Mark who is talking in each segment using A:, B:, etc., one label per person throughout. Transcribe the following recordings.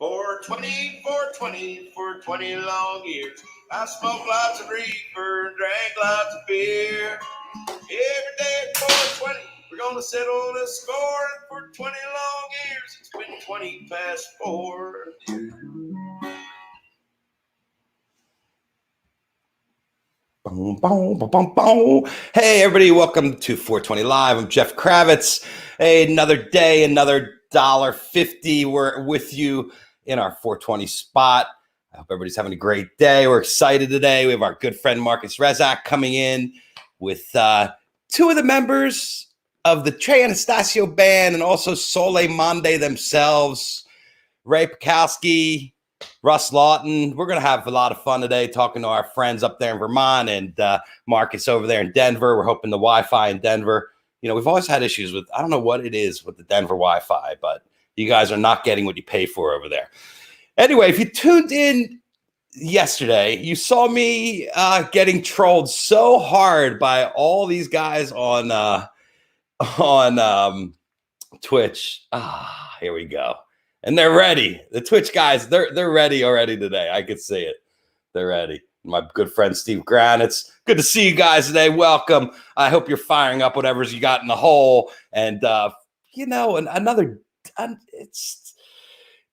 A: 420, 420, for 20 long years. I smoked lots of reefer and drank lots of beer. Every day at 420, we're going to settle the score. And for 20 long years, it's been 20 past 4.
B: Boom, boom, boom, boom, boom. Hey, everybody, welcome to 420 Live. I'm Jeff Kravitz. Hey, another day, another $1.50. We're with you in our 420 spot. I hope everybody's having a great day. We're excited today. We have our good friend Marcus Rezak coming in with two of the members of the Trey Anastasio band and also Sole Monde themselves, Ray Paczkowski, Russ Lawton. We're going to have a lot of fun today talking to our friends up there in Vermont and Marcus over there in Denver. We're hoping the Wi-Fi in Denver, you know, we've always had issues with, I don't know what it is with the Denver Wi-Fi, but you guys are not getting what you pay for over there. Anyway, if you tuned in yesterday, you saw me getting trolled so hard by all these guys on Twitch. Here we go. And they're ready. The Twitch guys, they're ready already today. I could see it. They're ready. My good friend Steve Granitz. Good to see you guys today. Welcome. I hope you're firing up whatever's you got in the hole. And you know, it's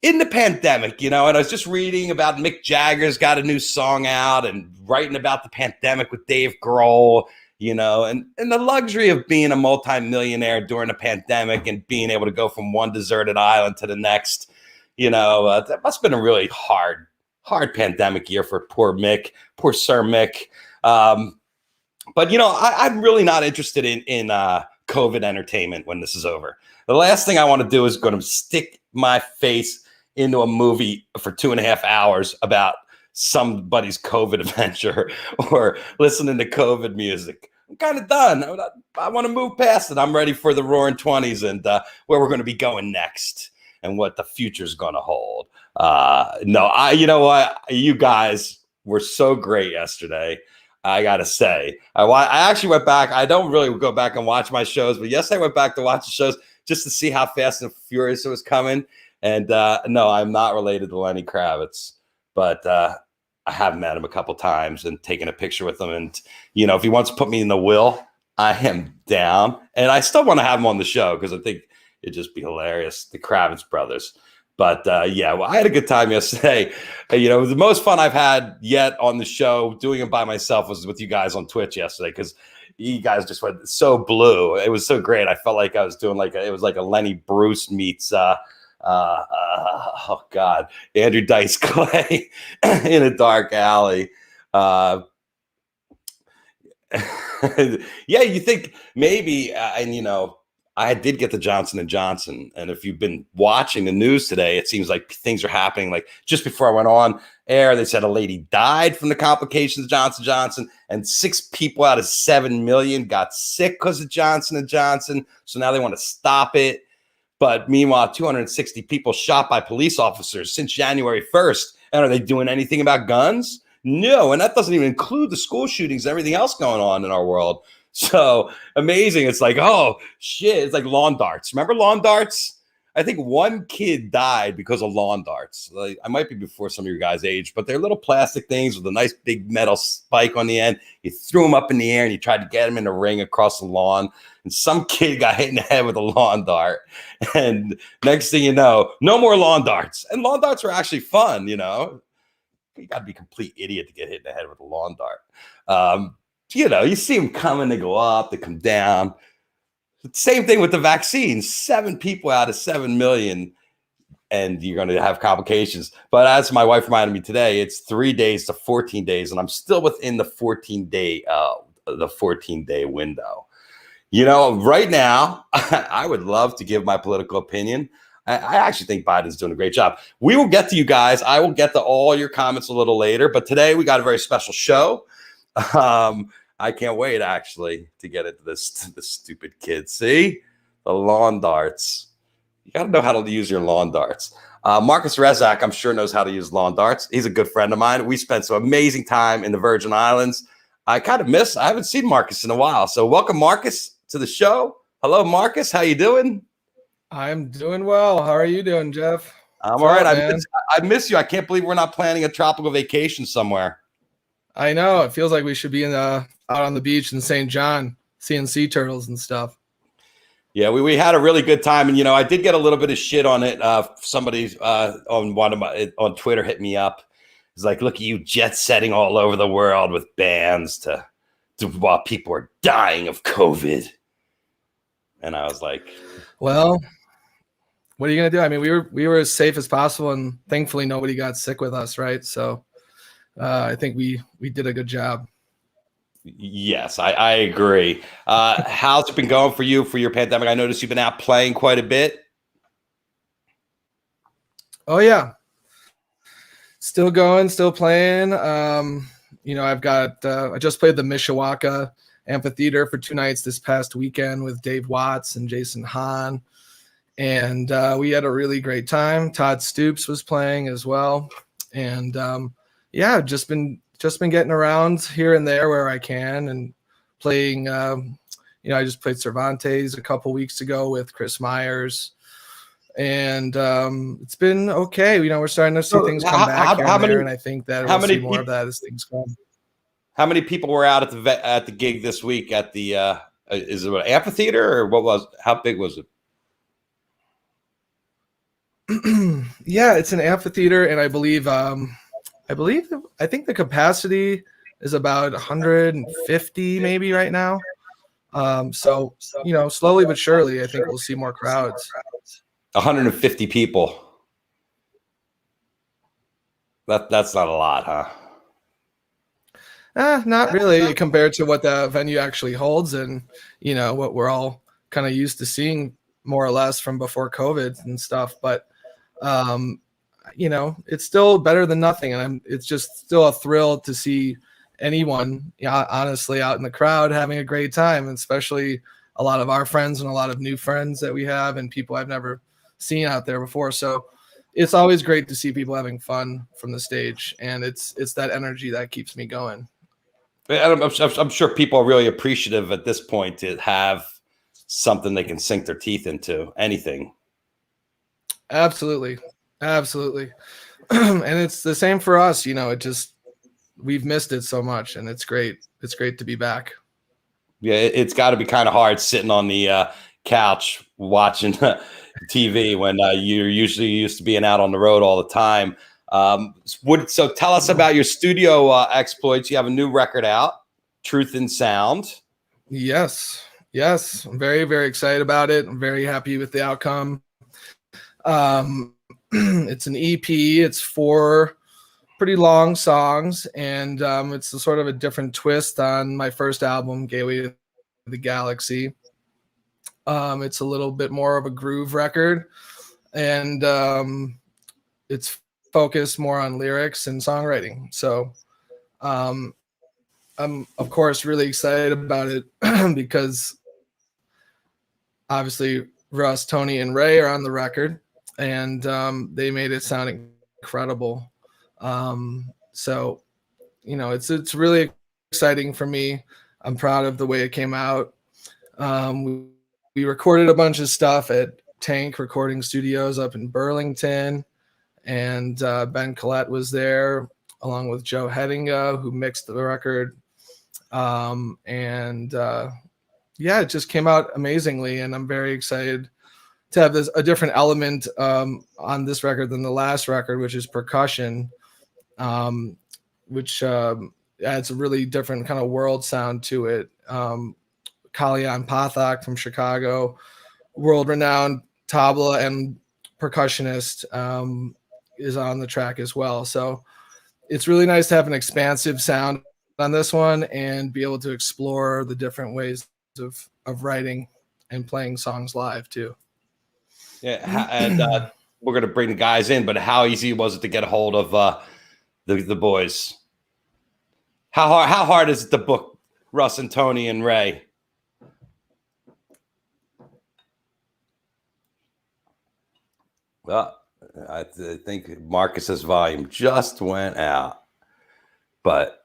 B: in the pandemic, you know, and I was just reading about Mick Jagger's got a new song out and writing about the pandemic with Dave Grohl. You know, and the luxury of being a multimillionaire during a pandemic and being able to go from one deserted island to the next, you know, that must have been a really hard pandemic year for poor Sir Mick. But, you know, I'm really not interested in COVID entertainment when this is over. The last thing I want to do is going to stick my face into a movie for 2.5 hours about somebody's COVID adventure or listening to COVID music. I'm kind of done. I want to move past it. I'm ready for the roaring 20s and where we're going to be going next and what the future's going to hold. You know what? You guys were so great yesterday. I got to say, I actually went back. I don't really go back and watch my shows, but yesterday I went back to watch the shows just to see how fast and furious it was coming. And no, I'm not related to Lenny Kravitz. But I have met him a couple times and taken a picture with him. And, you know, if he wants to put me in the will, I am down. And I still want to have him on the show because I think it'd just be hilarious, the Kravitz brothers. But, yeah, well, I had a good time yesterday. You know, the most fun I've had yet on the show doing it by myself was with you guys on Twitch yesterday because you guys just went so blue. It was so great. I felt like I was doing it was like a Lenny Bruce meets oh God, Andrew Dice Clay in a dark alley. Yeah, you think maybe, and you know, I did get the Johnson & Johnson, and if you've been watching the news today, it seems like things are happening. Like just before I went on air, they said a lady died from the complications of Johnson & Johnson, and 6 people out of 7 million got sick because of Johnson & Johnson. So now they want to stop it. But meanwhile, 260 people shot by police officers since January 1st. And are they doing anything about guns? No. And that doesn't even include the school shootings and everything else going on in our world. So amazing. It's like, oh, shit. It's like lawn darts. Remember lawn darts? I think one kid died because of lawn darts. Like, I might be before some of your guys' age, but they're little plastic things with a nice big metal spike on the end. You threw them up in the air and you tried to get them in the ring across the lawn. And some kid got hit in the head with a lawn dart. And next thing you know, no more lawn darts. And lawn darts were actually fun, you know. You got to be a complete idiot to get hit in the head with a lawn dart. You know, you see them coming, they go up, they come down. Same thing with the vaccine. 7 people out of 7 million, and you're going to have complications. But as my wife reminded me today, it's 3 days to 14 days, and I'm still within the 14-day window. You know, right now, I would love to give my political opinion. I actually think Biden's doing a great job. We will get to you guys. I will get to all your comments a little later, but today we got a very special show. I can't wait, actually, to get into this stupid kid. See? The lawn darts. You got to know how to use your lawn darts. Marcus Rezak, I'm sure, knows how to use lawn darts. He's a good friend of mine. We spent some amazing time in the Virgin Islands. I haven't seen Marcus in a while. So welcome, Marcus, to the show. Hello, Marcus. How you doing?
C: I'm doing well. How are you doing, Jeff?
B: I'm all right.
C: man?
B: I miss you. I can't believe we're not planning a tropical vacation somewhere.
C: I know. It feels like we should be out on the beach in St. John, seeing sea turtles and stuff.
B: Yeah, we had a really good time, and I did get a little bit of shit on it. Somebody on Twitter hit me up. It's like, look at you jet setting all over the world with bands to while people are dying of COVID. And I was like,
C: well, what are you gonna do? I mean, we were as safe as possible, and thankfully nobody got sick with us, right? So I think we did a good job.
B: Yes, I agree. How's it been going for you for your pandemic? I noticed you've been out playing quite a bit.
C: Oh yeah, still going, still playing. I've got I just played the Mishawaka Amphitheater for 2 nights this past weekend with Dave Watts and Jason Hahn, and we had a really great time. Todd Stoops was playing as well, and just been getting around here and there where I can and playing. I just played Cervantes a couple weeks ago with Chris Myers, and it's been okay. We're starting to see things come back here and there, and I think that we'll see more of that as things go.
B: How many people were out at the gig this week at the is it an amphitheater or what was? How big was it?
C: Yeah, it's an amphitheater, and I think the capacity is about 150 maybe right now. So slowly but surely, I think we'll see more crowds.
B: 150 people. That's not a lot, huh?
C: Not really compared to what the venue actually holds, and what we're all kind of used to seeing more or less from before COVID and stuff. But it's still better than nothing, and it's just still a thrill to see anyone, honestly, out in the crowd having a great time, and especially a lot of our friends and a lot of new friends that we have and people I've never seen out there before. So it's always great to see people having fun from the stage, and it's that energy that keeps me going.
B: I'm sure people are really appreciative at this point to have something they can sink their teeth into. Anything.
C: Absolutely. And it's the same for us. We've missed it so much, and it's great. It's great to be back.
B: Yeah, it's got to be kind of hard sitting on the couch watching TV when you're usually used to being out on the road all the time. So tell us about your studio exploits. You have a new record out, Truth and Sound.
C: Yes. I'm very, very excited about it. I'm very happy with the outcome. It's an EP. It's 4 pretty long songs, and it's a sort of a different twist on my first album, Gateway to the Galaxy. It's a little bit more of a groove record, and it's focused more on lyrics and songwriting. So I'm, of course, really excited about it because obviously Russ, Tony, and Ray are on the record, and they made it sound incredible. So it's really exciting for me. I'm proud of the way it came out. We recorded a bunch of stuff at Tank Recording Studios up in Burlington, and Ben Collette was there along with Joe Hedinga, who mixed the record. It just came out amazingly, and I'm very excited to have a different element on this record than the last record, which is percussion, which adds a really different kind of world sound to it. Kalyan Pathak from Chicago, world-renowned tabla and percussionist, is on the track as well. So it's really nice to have an expansive sound on this one and be able to explore the different ways of writing and playing songs live too.
B: Yeah, and we're going to bring the guys in, but how easy was it to get a hold of the boys? How hard is it to book Russ and Tony and Ray? Well, I think Marcus's volume just went out, but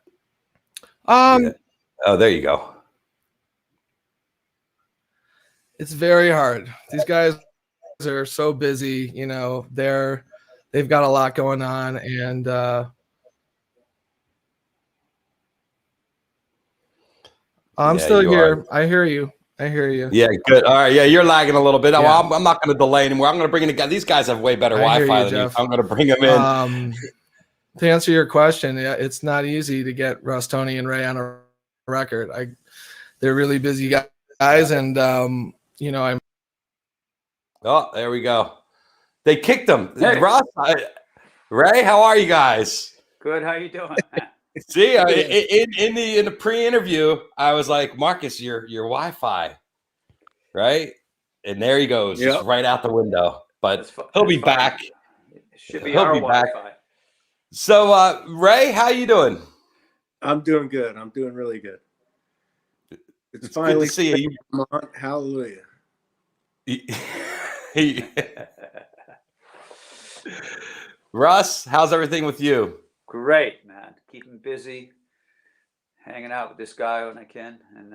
B: yeah. Oh, there you go.
C: It's very hard. These guys are so busy. They're they've got a lot going on, and I'm still here. I hear you.
B: Yeah, good. All right. Yeah, you're lagging a little bit.
C: Yeah.
B: Well, I'm not going to delay anymore. I'm going to bring in the guy. These guys have way better Wi-Fi than you. I'm going to bring them in.
C: To answer your question, yeah, it's not easy to get Russ, Tony, and Ray on a record. They're really busy guys, and you know, I'm.
B: Oh, there we go. They kicked him.
D: Hey.
B: Russ, Ray, how are you guys?
D: Good. How you doing?
B: See, in the pre-interview, I was like, Marcus, your Wi-Fi, right? And there he goes, just right out the window. But he'll be back.
D: It should be our Wi-Fi.
B: So, Ray, how you doing?
E: I'm doing good. I'm doing really good.
B: It's finally good to see you.
E: Hallelujah.
B: Russ, how's everything with you?
D: Great, man. Keeping busy, hanging out with this guy when I can, and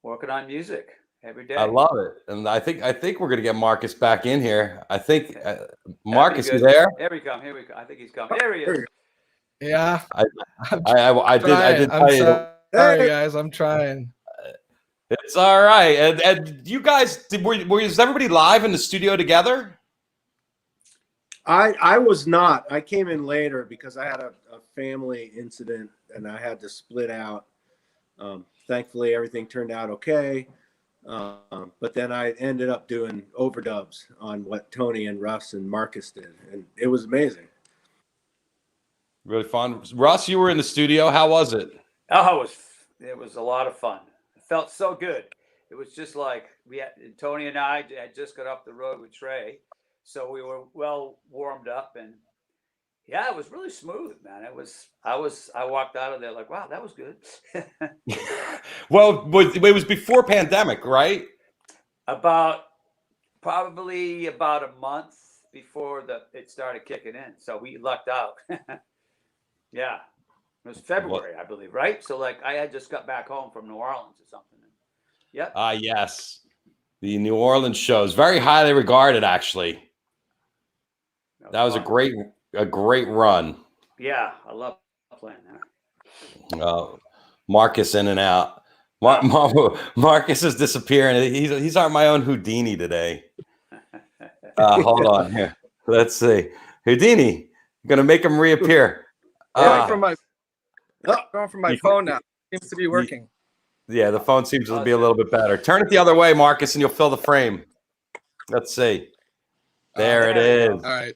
D: working on music every day.
B: I love it, and I think we're gonna get Marcus back in here. I think Marcus is there.
D: Here we come. I think he's coming. There he is.
C: Yeah,
B: I did tell you.
C: Sorry, guys, I'm trying.
B: It's all right. And you guys, was everybody live in the studio together?
E: I was not. I came in later because I had a family incident and I had to split out. Thankfully, everything turned out okay. But then I ended up doing overdubs on what Tony and Russ and Marcus did, and it was amazing.
B: Really fun. Russ, you were in the studio. How was it?
D: Oh, it was a lot of fun. It felt so good. It was just like Tony and I had just got off the road with Trey, so we were well warmed up, and yeah, it was really smooth, man. I walked out of there like, wow, that was good.
B: Well, it was before pandemic, right?
D: Probably about a month before it started kicking in. So we lucked out. Yeah. It was February, I believe, right? So like I had just got back home from New Orleans or something. Yep.
B: Yes. The New Orleans shows, very highly regarded, actually. That was a great run.
D: Yeah, I love playing there.
B: Marcus in and out. Marcus is disappearing. He's on my own Houdini today. Hold on here. Let's see. Houdini, I'm gonna make him reappear.
C: Going from my phone now. Seems to be working.
B: Yeah, the phone seems to be a little bit better. Turn it the other way, Marcus, and you'll fill the frame. Let's see. There it is.
C: All right.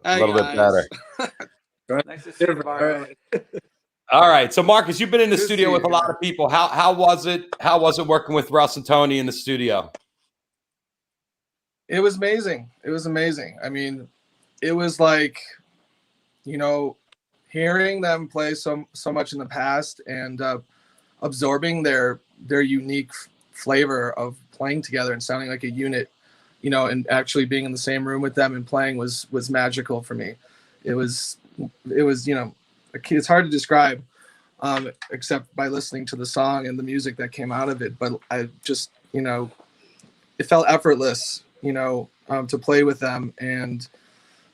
B: A little bit better.
D: Nice to see you.
B: All right. So, Marcus, you've been in the studio with a lot of people. How was it? How was it working with Russ and Tony in the studio?
C: It was amazing. I mean, it was like, you know, hearing them play so much in the past and absorbing their unique flavor of playing together and sounding like a unit, you know, and actually being in the same room with them and playing was magical for me. It was, you know, it's hard to describe except by listening to the song and the music that came out of it. But I just, you know, it felt effortless, you know, to play with them, and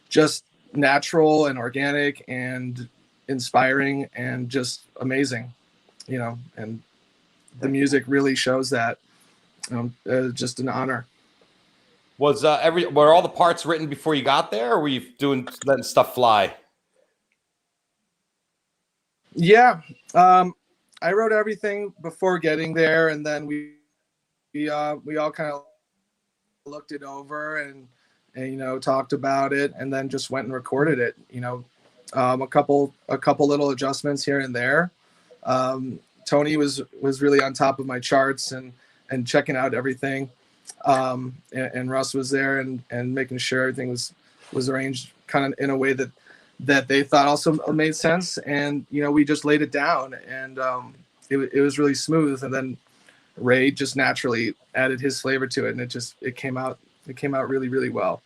C: just natural and organic and inspiring and just amazing, you know, and the music really shows that. Just an honor.
B: Were all the parts written before you got there, or were you letting stuff fly?
C: Yeah, I wrote everything before getting there, and then we all kind of looked it over and you know, talked about it, and then just went and recorded it. You know, a couple little adjustments here and there. Tony was really on top of my charts and checking out everything. And Russ was there and making sure everything was arranged kind of in a way that they thought also made sense. And, you know, we just laid it down, and it was really smooth. And then Ray just naturally added his flavor to it, and it came out really, really well.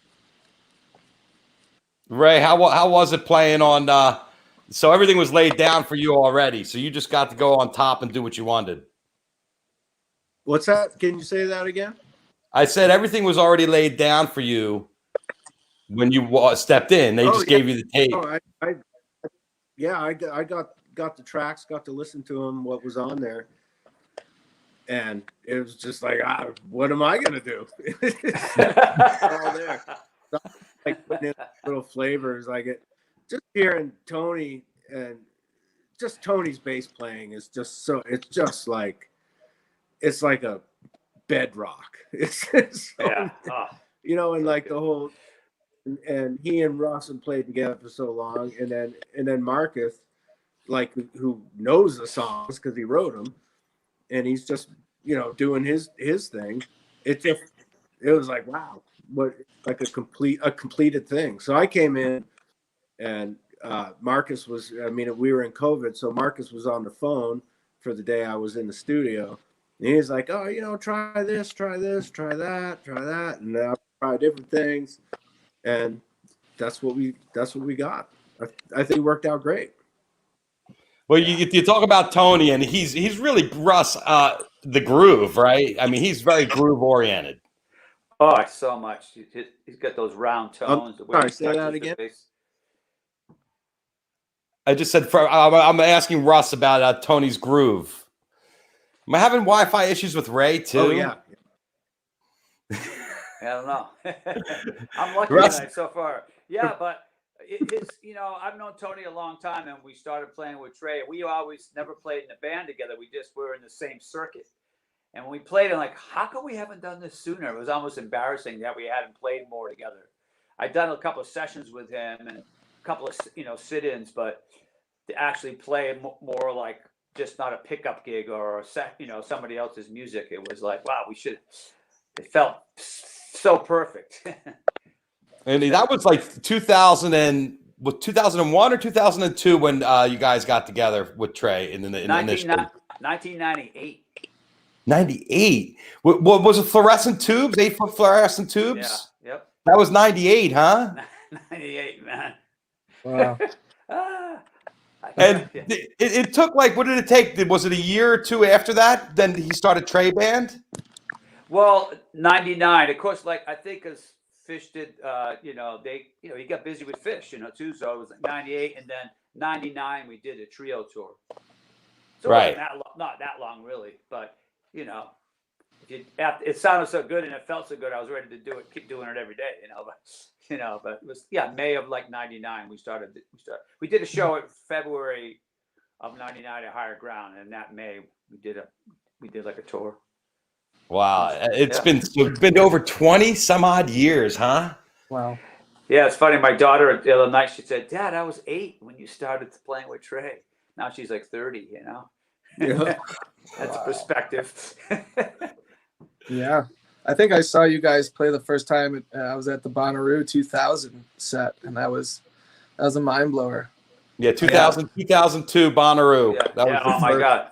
B: Ray, how was it playing on? So everything was laid down for you already, so you just got to go on top and do what you wanted.
E: What's that? Can you say that again?
B: I said everything was already laid down for you, when you stepped in. They just gave you the tape.
E: Oh, I got the tracks, got to listen to them, what was on there, and it was just like, what am I gonna do? All there, so, like putting in little flavors, like it. Just hearing Tony and just Tony's bass playing is just so. It's like a bedrock. It's so, you know, and like the whole. And he and Russ had played together for so long, and then Marcus, like, who knows the songs because he wrote them, and he's just, you know, doing his thing. It was like, wow, what, like a completed thing. So I came in, and Marcus was, I mean, we were in COVID, so Marcus was on the phone for the day I was in the studio, and he's like, oh, you know, try this, try that, and I'll try different things. And that's what we got. I think it worked out great.
B: Well, you talk about Tony, and he's really Russ, the groove, right? I mean, he's very groove oriented.
D: Oh, so much. He's got those round tones.
E: Sorry, say that again.
B: I just said I'm asking Russ about Tony's groove. Am I having Wi-Fi issues with Ray too?
E: Oh yeah.
D: I don't know. I'm lucky tonight so far. Yeah, but it's, you know, I've known Tony a long time, and we started playing with Trey. We always never played in a band together. We just were in the same circuit. And when we played, I'm like, how come we haven't done this sooner? It was almost embarrassing that we hadn't played more together. I'd done a couple of sessions with him and a couple of, you know, sit-ins, but to actually play more like just not a pickup gig or you know, somebody else's music, it was like, wow, it felt so perfect.
B: And that was like 2001 or 2002 when you guys got together with Trey in the
D: 1998.
B: 98. What was it? Fluorescent tubes? 8-foot fluorescent tubes?
D: Yeah. Yep.
B: That was 98, huh?
D: 98, man.
C: Wow.
B: And it took, like, what did it take? Was it a year or two after that? Then he started Trey Band?
D: Well, 99, of course, like, I think as Fish did, you know, he got busy with Fish, you know, too. So it was like 98, and then 99, we did a trio tour. So
B: right.
D: It wasn't not that long, really. But, you know, it sounded so good and it felt so good, I was ready to do it, keep doing it every day, you know. But it was, May of like 99, we did a show in February of 99 at Higher Ground, and that May we did like a tour.
B: Wow, it's been over 20 some odd years, huh?
C: Wow.
D: Yeah, it's funny. My daughter the other night, she said, "Dad, I was 8 when you started playing with Trey." Now she's like 30. You know, that's a perspective.
C: Yeah, I think I saw you guys play the first time. I was at the Bonnaroo 2000 set, and that was a mind blower.
B: Yeah, 2002 Bonnaroo.
D: Yeah, oh my God.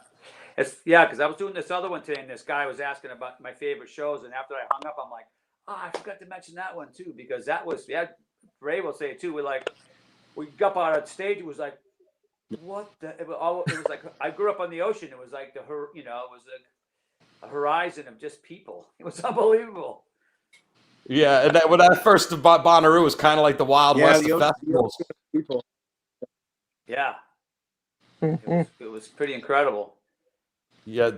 D: Because I was doing this other one today, and this guy was asking about my favorite shows, and after I hung up, I'm like, I forgot to mention that one too, because that was, Ray will say it too. We got out on stage, it was like, what the? It was like, I grew up on the ocean. It was like it was a horizon of just people. It was unbelievable.
B: Yeah, and when I first Bonnaroo was kind of like the Wild West of festivals.
E: People.
D: Yeah, it was pretty incredible.
B: Yeah.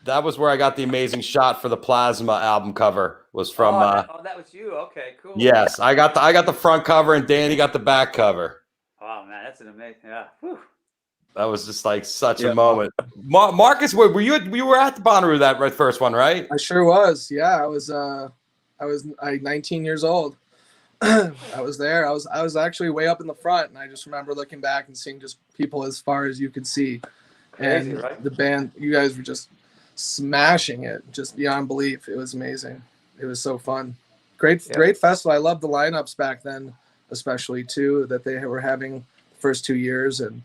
B: That was where I got the amazing shot for the Plasma album cover. Was from.
D: That was you. Okay, cool.
B: Yes, I got the front cover, and Danny got the back cover.
D: Oh man, that's an amazing. Yeah. Whew.
B: That was just like such a moment. Marcus, were you at the Bonnaroo that first one, right?
C: I sure was. Yeah, I was 19 years old. I was there. I was actually way up in the front, and I just remember looking back and seeing just people as far as you could see.
D: Crazy,
C: and
D: right?
C: The band, you guys were just smashing it, just beyond belief. It was amazing. It was so fun. Great festival. I loved the lineups back then, especially too, that they were having the first 2 years, and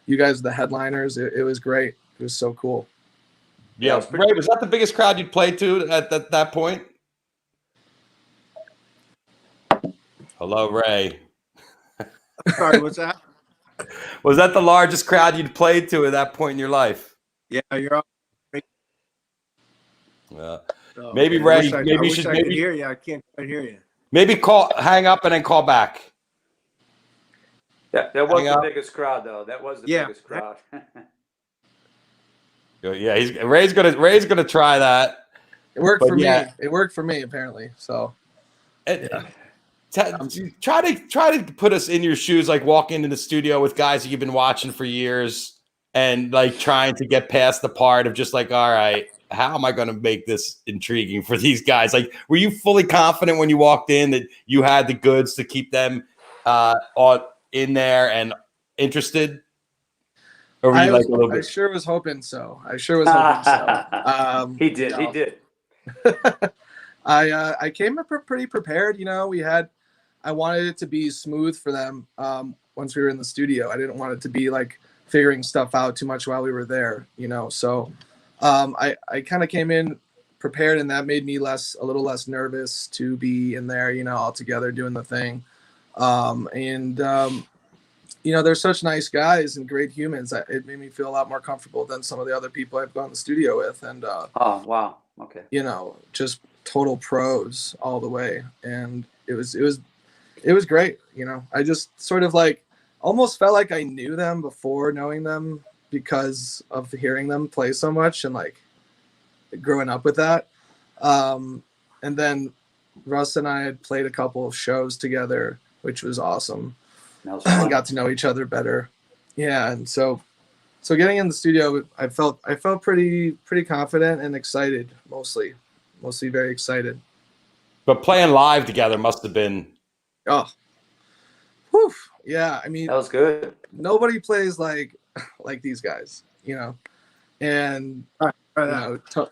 C: you guys were the headliners. It was great. It was so cool.
B: Yeah, Ray, was that the biggest crowd you'd played to at that point? Hello, Ray.
E: Sorry, what's that?
B: Was that the largest crowd you'd played to at that point in your life?
E: Yeah, you're all.
B: Maybe Ray.
E: I could hear you. I can't quite hear you.
B: Maybe hang up and then call back.
D: Yeah, that was
B: Hang
D: the
B: up.
D: biggest crowd, though. That was the
E: Yeah.
D: biggest crowd.
B: Yeah, Ray's gonna try that.
C: It worked
B: But
C: for
B: yeah.
C: me. It worked for me apparently. So
B: Try to put us in your shoes, like walk into the studio with guys that you've been watching for years, and like trying to get past the part of just like, all right, how am I going to make this intriguing for these guys? Like, were you fully confident when you walked in that you had the goods to keep them in there and interested? Or were you like a little
C: I
B: bit?
C: sure was hoping so.
D: He did. He did.
C: I came up pretty prepared. I wanted it to be smooth for them once we were in the studio. I didn't want it to be like figuring stuff out too much while we were there, So I kind of came in prepared, and that made me a little less nervous to be in there, all together doing the thing. They're such nice guys and great humans. It made me feel a lot more comfortable than some of the other people I've gone to the studio with. And
D: oh wow, okay,
C: just total pros all the way, and it was great. I just sort of like almost felt like I knew them before knowing them because of hearing them play so much and like growing up with that. And then Russ and I had played a couple of shows together, which was awesome.
D: That was fun.
C: Got to know each other better. Yeah, and so getting in the studio, I felt pretty confident and excited, mostly very excited.
B: But playing live together must have been.
C: Oh, whew. Yeah. I mean,
D: that was good.
C: Nobody plays like these guys, and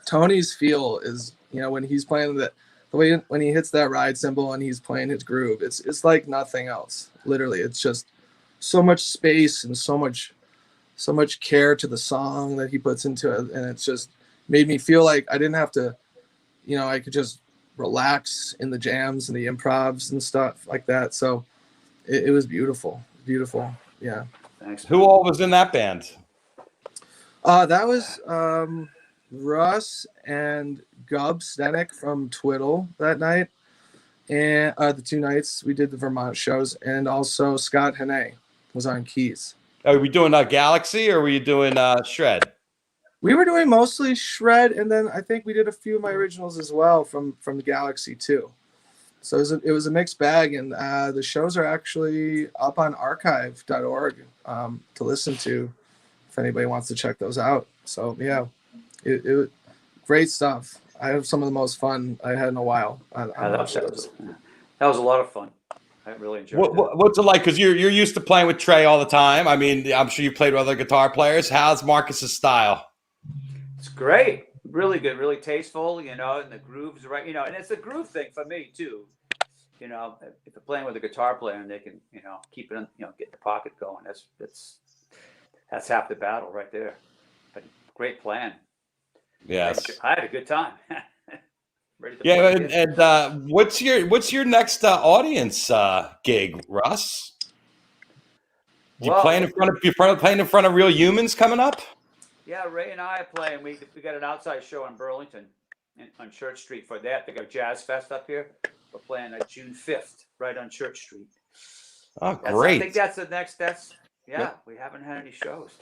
C: Tony's feel is, when he's playing the way when he hits that ride cymbal and he's playing his groove, it's like nothing else. Literally, it's just so much space and so much care to the song that he puts into it, and it's just made me feel like I didn't have to, I could just relax in the jams and the improvs and stuff like that. So it was beautiful. Yeah.
D: Thanks.
B: Who all was in that band?
C: That was Russ and Gub Stenek from Twiddle that night, and the 2 nights we did the Vermont shows, and also Scott Hene was on keys.
B: Are we doing Galaxy or were you doing Shred?
C: We were doing mostly Shred, and then I think we did a few of my originals as well from the Galaxy too. So it was a mixed bag, and the shows are actually up on archive.org to listen to if anybody wants to check those out. So yeah, it great stuff. I have some of the most fun I had in a while on those shows.
D: That was a lot of fun. I really enjoyed it.
B: What's it like? Because you're used to playing with Trey all the time. I mean, I'm sure you played with other guitar players. How's Marcus's style?
D: It's great. Really good. Really tasteful, and the groove's right, and it's a groove thing for me too. If you're playing with a guitar player and they can, keep it in, get the pocket going, that's half the battle right there. But great plan.
B: Yes.
D: I had a good time. Ready to
B: Yeah,
D: play
B: and what's your next audience gig, Russ? Playing in front of real humans coming up?
D: Yeah, Ray and I are playing. We got an outside show in Burlington on Church Street for that. They got Jazz Fest up here. We're playing June 5th, right on Church Street.
B: Oh, great!
D: I think that's the next. We haven't had any shows,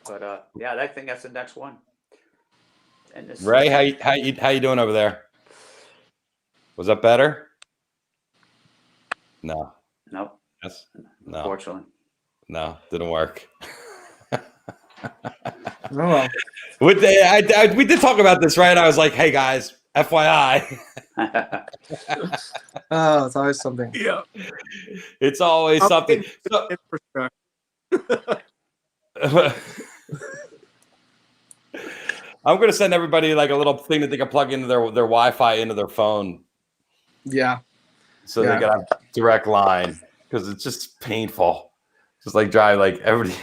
D: But I think that's the next one. And this,
B: Ray, how you doing over there? Was that better? No.
D: Nope.
B: Yes. No.
D: Unfortunately.
B: No, didn't work.
C: Oh,
B: We did talk about this, right? I was like, "Hey guys, FYI."
C: Oh, it's always something.
E: Yeah.
B: It's always something. So, I'm going to send everybody like a little thing that they can plug into their Wi-Fi into their phone,
C: Yeah.
B: so they can have direct line, because it's just painful. Just like drive like everybody.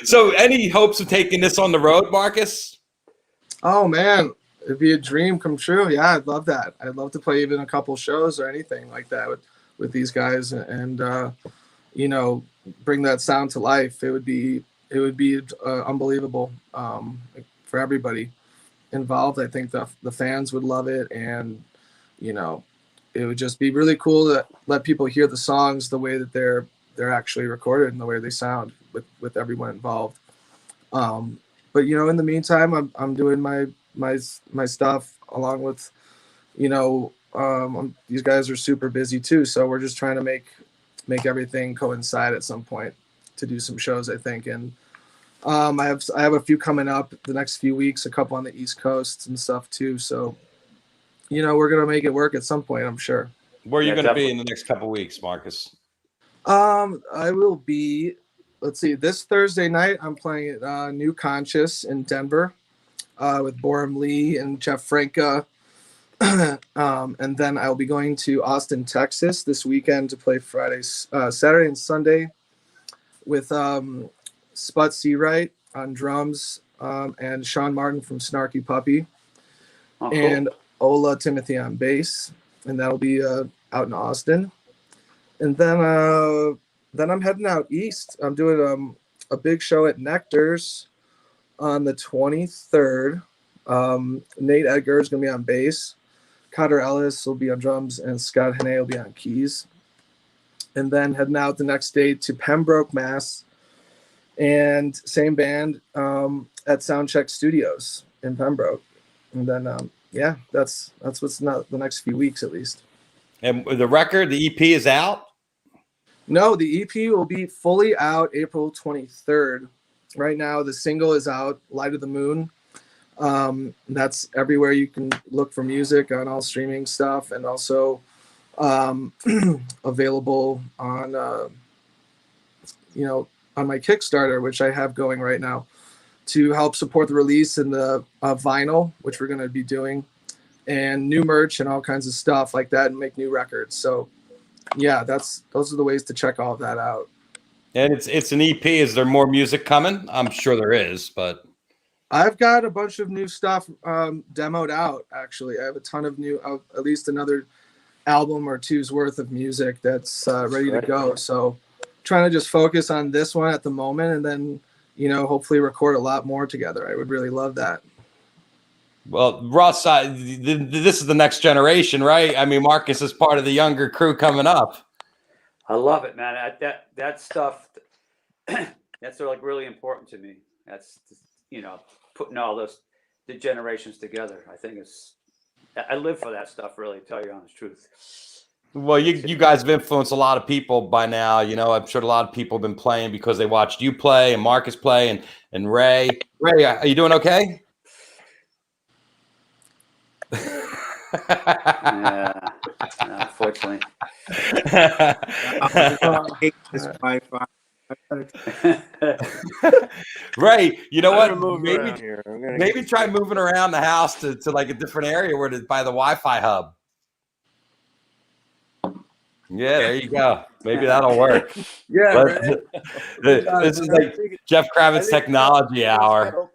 B: So, any hopes of taking this on the road, Marcus?
C: Oh man, it'd be a dream come true. Yeah, I'd love that. I'd love to play even a couple shows or anything like that with these guys, and bring that sound to life. It would be unbelievable for everybody, involved. I think the fans would love it, and you know, it would just be really cool to let people hear the songs the way that they're actually recorded and the way they sound with everyone involved. But you know, in the meantime, I'm doing my stuff along with, you know, these guys are super busy too, so we're just trying to make everything coincide at some point to do some shows, I think. And I have a few coming up the next few weeks, a couple on the East Coast and stuff too. So, you know, we're gonna make it work at some point, I'm sure.
B: Where are you
D: Yeah,
B: going to be
D: definitely.
B: in the next couple weeks, Marcus?
C: I will be, let's see, this Thursday night I'm playing at New Conscious in Denver with Borum Lee and Jeff Franca. And then I'll be going to Austin, Texas this weekend to play Saturday and Sunday with Sput Seawright on drums and Sean Martin from Snarky Puppy
D: Oh, cool.
C: and Ola Timothy on bass. And that'll be out in Austin. And then I'm heading out east. I'm doing a big show at Nectar's on the 23rd. Nate Edgar is going to be on bass. Cotter Ellis will be on drums, and Scott Hene will be on keys. And then heading out the next day to Pembroke, Mass. And same band at Soundcheck Studios in Pembroke. And then, yeah, that's what's not the next few weeks at least.
B: And the record, the EP is out?
C: No, the EP will be fully out April 23rd. Right now, the single is out, Light of the Moon. That's everywhere you can look for music on all streaming stuff, and also available on, you know, on my Kickstarter, which I have going right now, to help support the release and the vinyl, which we're going to be doing, and new merch and all kinds of stuff like that, and make new records. So, yeah, those are the ways to check all of that out.
B: And it's an EP. Is there more music coming? I'm sure there is, but
C: I've got a bunch of new stuff demoed out, actually. I have a ton of new, at least another album or two's worth of music that's ready to go. So trying to just focus on this one at the moment, and then, you know, hopefully record a lot more together. I would really love that.
B: well, Russ, this is the next generation, right? I mean, Marcus is part of the younger crew coming up.
D: I love it, man. That stuff, that's like really important to me. That's, you know, putting all the generations together. I think I live for that stuff, really, to tell you the honest truth.
B: Well, you guys have influenced a lot of people by now. You know, I'm sure a lot of people have been playing because they watched you play and Marcus play and Ray. Ray, are you doing okay?
D: Yeah, unfortunately.
E: I hate this Wi-Fi.
B: Ray, you know
E: I'm gonna
B: what?
E: move around here. I'm gonna
B: Maybe
E: get-
B: try moving around the house to like a different area where to buy the Wi-Fi hub. Yeah, there you go. Maybe that'll work.
C: Yeah,
B: Let's- this is like Jeff Kravitz technology hour.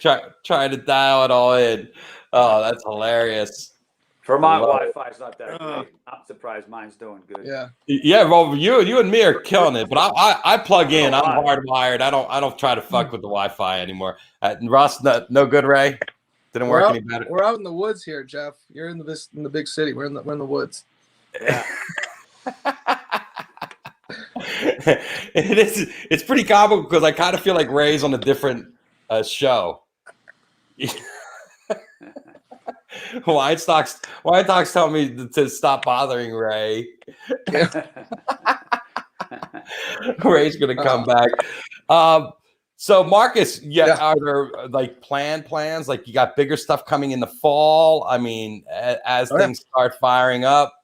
B: Try to dial it all in. Oh, that's hilarious.
D: Vermont
B: Love it.
D: Wi-Fi is not that great. I'm surprised mine's doing good.
C: yeah.
B: Yeah, well, you and me are killing it, but I plug in. I'm
D: Oh, wow.
B: hardwired. I don't try to fuck with the Wi-Fi anymore. Russ, no good, Ray. Didn't work any better.
C: We're out in the woods here, Jeff. You're in the big city. We're in the woods.
D: Yeah.
B: It's pretty comical because I kind of feel like Ray's on a different show. White Sox tell me to stop bothering Ray. Ray's gonna come back. So Marcus, are there like plans? Like you got bigger stuff coming in the fall? I mean, as things start firing up.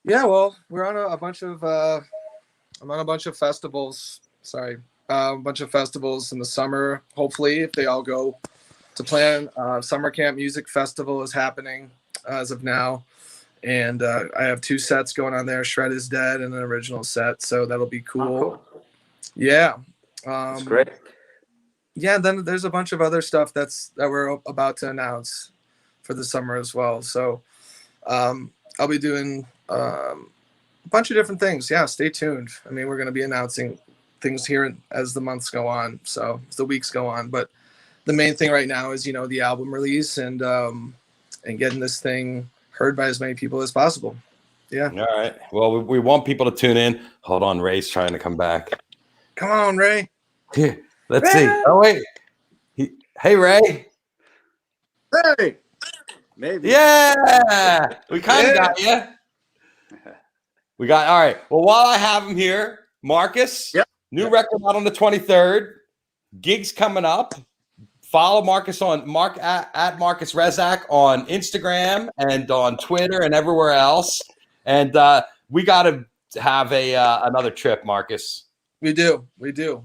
C: Yeah, well, we're on a bunch of I'm on a bunch of festivals. Sorry, a bunch of festivals in the summer. Hopefully, if they all go to plan, Summer Camp Music Festival is happening as of now, and I have 2 sets going on there: Shred is Dead and an original set. So that'll be cool.
D: Oh, cool.
C: Yeah,
D: That's great.
C: yeah. And then there's a bunch of other stuff that we're about to announce for the summer as well. So I'll be doing a bunch of different things. Yeah, stay tuned. I mean, we're going to be announcing things here as the months go on, so as the weeks go on. But the main thing right now is, the album release and getting this thing heard by as many people as possible. Yeah.
B: All right. Well, we want people to tune in. Hold on, Ray's trying to come back.
C: Come on, Ray.
B: Here, let's see. Oh wait. Hey, Ray.
E: Hey, maybe.
B: Yeah, we kind of got you. We got all right. Well, while I have him here, Marcus, new record out on the 23rd. Gigs coming up. Follow Marcus on at Marcus Rezak on Instagram and on Twitter and everywhere else. And we got to have another trip, Marcus.
C: We do.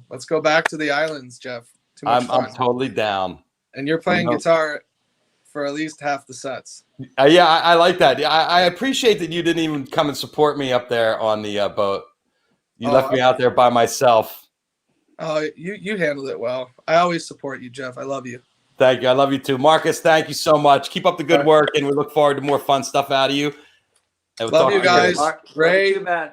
C: Let's go back to the islands, Jeff. Too much fun.
B: I'm totally down.
C: And you're playing guitar for at least half the sets.
B: Yeah, I like that. I appreciate that you didn't even come and support me up there on the boat. You left me out there by myself.
C: Oh, you handled it well. I always support you, Jeff. I love you.
B: Thank you. I love you too. Marcus, thank you so much. Keep up the good work, and we look forward to more fun stuff out of you.
C: Love you guys. Ray,
D: you, man.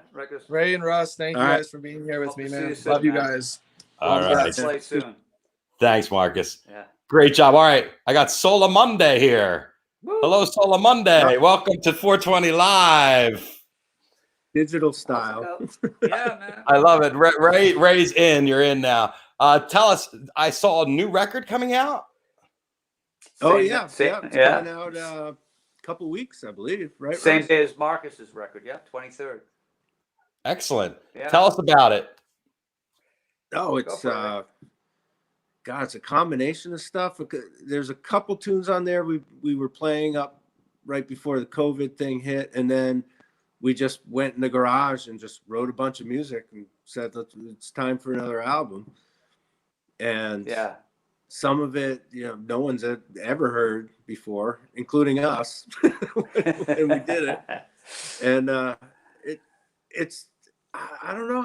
C: Ray and Russ, thank you guys for being here with me, man. Love you guys.
B: All right.
D: Play soon.
B: Thanks, Marcus.
D: Yeah.
B: Great job. All right. I got Sola Monday here. Woo. Hello, Sola Monday. Welcome to 420 Live.
E: Digital style.
D: Yeah, man.
B: I love it. Ray's in. You're in now. Tell us, I saw a new record coming out.
E: Oh, yeah. It's coming out a couple weeks, I believe. Right.
D: Same day as Marcus's record. Yeah, 23rd.
B: Excellent.
D: Yeah.
B: Tell us about it.
E: Oh, it's it's a combination of stuff. There's a couple tunes on there we were playing up right before the COVID thing hit, and then we just went in the garage and just wrote a bunch of music and said that it's time for another album. And some of it, no one's ever heard before, including us, when we did it. And it's I don't know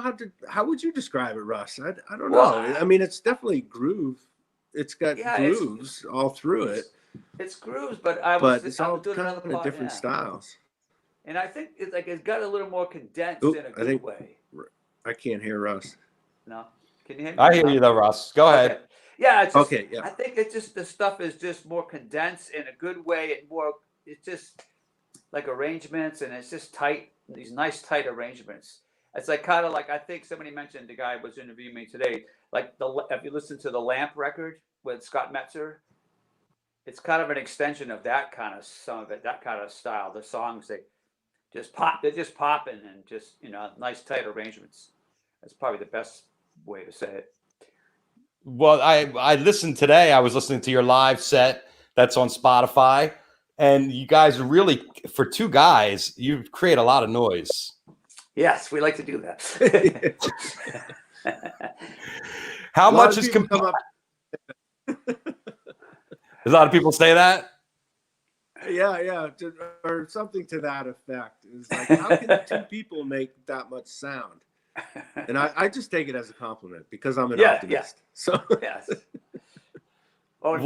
E: how would you describe it, Russ? I don't know. I mean, it's definitely groove. It's got grooves all through it.
D: It's grooves, but
E: it's all kind of different styles.
D: And I think it's got a little more condensed in a good way.
E: I can't hear Russ.
D: No, can you hear me?
B: I hear you though, Russ. Go ahead.
D: Okay. Yeah. It's just,
E: yeah.
D: I think it's just the stuff is just more condensed in a good way, and more. It's just like arrangements, and it's just tight. These nice tight arrangements. It's like kind of like I think somebody mentioned, the guy was interviewing me today. Like if you listen to the Lamp record with Scott Metzer, it's kind of an extension of that kind of song, that kind of style. The songs they're just popping and just nice tight arrangements. That's probably the best way to say it.
B: Well, I listened today. I was listening to your live set that's on Spotify, and you guys really, for two guys, you create a lot of noise.
D: Yes, we like to do that.
B: How much is come up? A lot of people say that.
E: Yeah, or something to that effect. It's like, how can two people make that much sound? And I just take it as a compliment because I'm an optimist.
D: Yeah.
E: So
D: yes. Oh,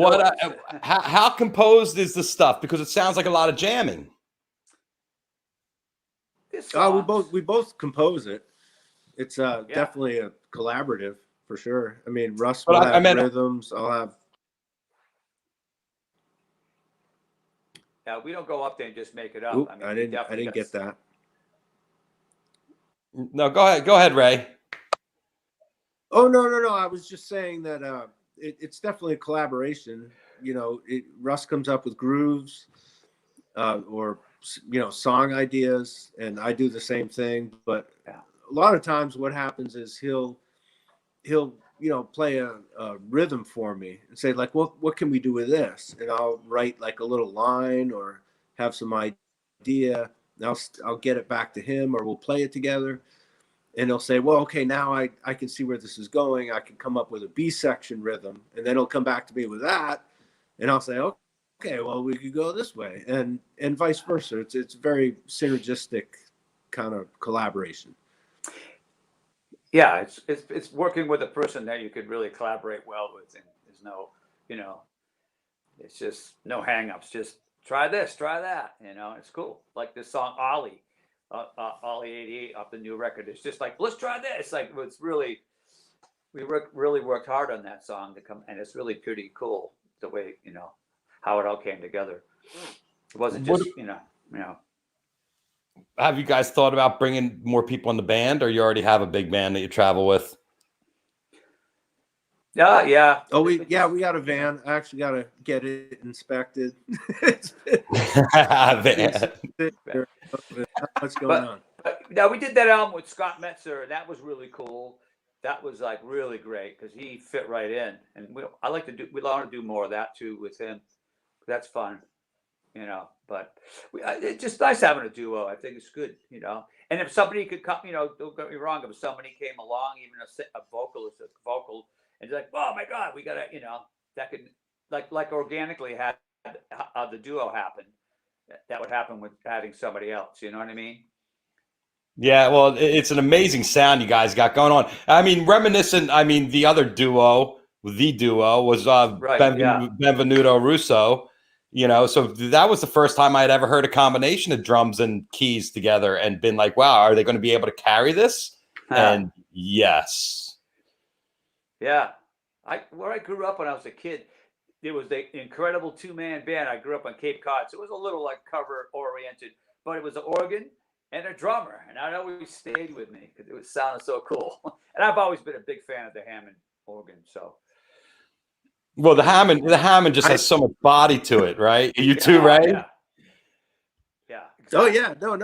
B: how composed is the stuff? Because it sounds like a lot of jamming.
E: We both compose it. It's definitely a collaborative for sure. I mean, Russ will have rhythms. I'll have.
D: Yeah, we don't go up there and just make it up.
E: Oop, I didn't get that.
B: No, go ahead, Ray.
E: Oh no! I was just saying that it's definitely a collaboration. Russ comes up with grooves, or song ideas, and I do the same thing. But a lot of times, what happens is he'll play a rhythm for me and say like, what can we do with this? And I'll write like a little line or have some idea. And I'll get it back to him, or we'll play it together. And he'll say, well, okay, now I can see where this is going. I can come up with a B section rhythm, and then he'll come back to me with that. And I'll say, okay, well, we could go this way, and vice versa. It's very synergistic kind of collaboration.
D: Yeah, it's working with a person that you could really collaborate well with, and there's no, it's just no hang-ups. Just try this, try that. It's cool. Like this song Ollie 88 off the new record. It's just like, let's try this. Like it's really, really worked hard on that song to come, and it's really pretty cool the way, you know, how it all came together. It wasn't just, you know.
B: Have you guys thought about bringing more people in the band, or you already have a big band that you travel with?
D: Yeah.
E: Oh, we got a van. I actually got to get it inspected. What's going on?
D: But now we did that album with Scott Metzer, and that was really cool. That was like really great because he fit right in, and we want to do more of that too with him. That's fun, you know. But it's just nice having a duo. I think it's good, you know. And if somebody could come, you know, don't get me wrong, if somebody came along, even a vocalist, a vocal, and you're like, oh my God, we gotta, you know, that could like organically had the duo happen. That would happen with having somebody else. You know what I mean?
B: Yeah, well, it's an amazing sound you guys got going on. I mean, reminiscent. I mean, the other duo, was
D: Right,
B: Benvenuto Russo. You know, so that was the first time I'd ever heard a combination of drums and keys together, and been like, "Wow, are they going to be able to carry this?" And yes,
D: yeah. Where I grew up when I was a kid, it was the incredible 2-man band. I grew up on Cape Cod, so it was a little like cover oriented, but it was an organ and a drummer, and that always stayed with me because it sounded so cool. And I've always been a big fan of the Hammond organ. So,
B: well, the Hammond just has so much body to it, right? You too, right?
D: Yeah.
E: Exactly. Oh yeah, no,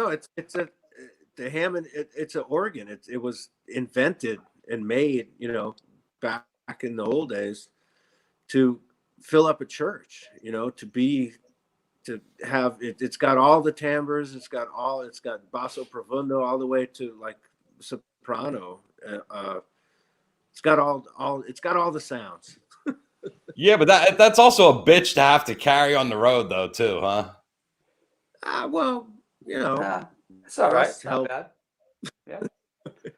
E: the Hammond. It's an organ. It was invented and made, you know, back in the old days to fill up a church, you know, to have it. It's got all the timbres. It's got basso profundo all the way to like soprano. It's got all the sounds.
B: Yeah, but that's also a bitch to have to carry on the road, though, too, huh?
E: Well, you know,
D: it's all right. It's not bad. Yeah.